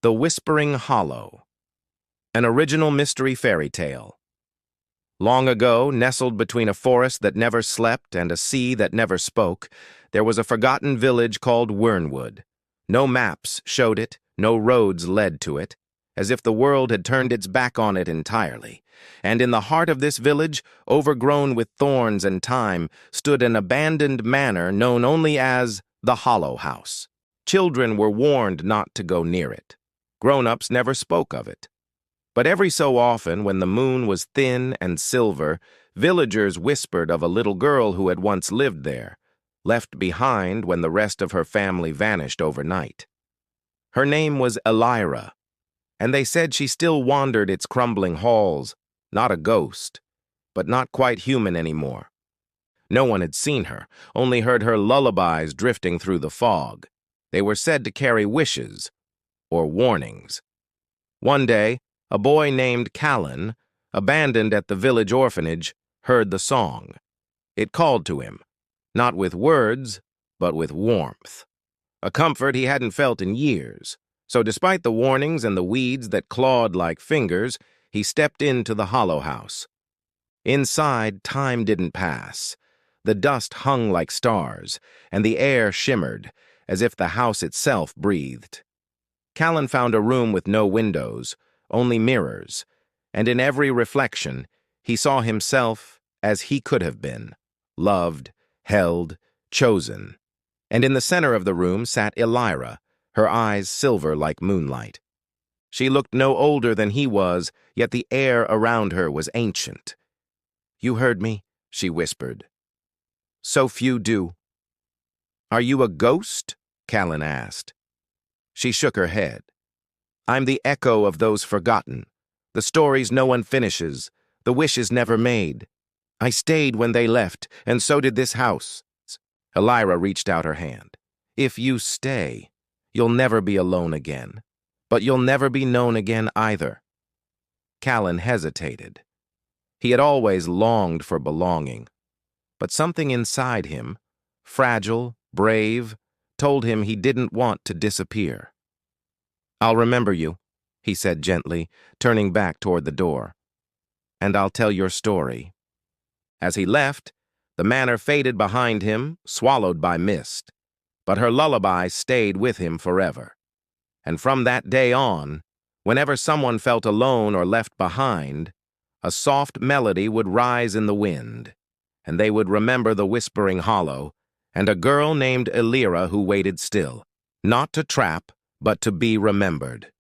The Whispering Hollow, an original mystery fairy tale. Long ago, nestled between a forest that never slept and a sea that never spoke, there was a forgotten village called Wyrnwood. No maps showed it, no roads led to it, as if the world had turned its back on it entirely. And in the heart of this village, overgrown with thorns and time, stood an abandoned manor known only as the Hollow House. Children were warned not to go near it. Grown-ups never spoke of it. But every so often, when the moon was thin and silver, villagers whispered of a little girl who had once lived there, left behind when the rest of her family vanished overnight. Her name was Elira, and they said she still wandered its crumbling halls, not a ghost, but not quite human anymore. No one had seen her, only heard her lullabies drifting through the fog. They were said to carry wishes, or warnings. One day, a boy named Callen, abandoned at the village orphanage, heard the song. It called to him, not with words, but with warmth. A comfort he hadn't felt in years. So despite the warnings and the weeds that clawed like fingers, he stepped into the Hollow House. Inside, time didn't pass. The dust hung like stars, and the air shimmered, as if the house itself breathed. Callen found a room with no windows, only mirrors, and in every reflection, he saw himself as he could have been, loved, held, chosen. And in the center of the room sat Elira, her eyes silver like moonlight. She looked no older than he was, yet the air around her was ancient. "You heard me," she whispered. "So few do." "Are you a ghost?" Callen asked. She shook her head. "I'm the echo of those forgotten, the stories no one finishes, the wishes never made. I stayed when they left, and so did this house." Elira reached out her hand. "If you stay, you'll never be alone again, but you'll never be known again either." Callen hesitated. He had always longed for belonging, but something inside him, fragile, brave, told him he didn't want to disappear. "I'll remember you," he said gently, turning back toward the door. "And I'll tell your story." As he left, the manor faded behind him, swallowed by mist. But her lullaby stayed with him forever. And from that day on, whenever someone felt alone or left behind, a soft melody would rise in the wind, and they would remember the Whispering Hollow and a girl named Elira who waited still, not to trap, but to be remembered.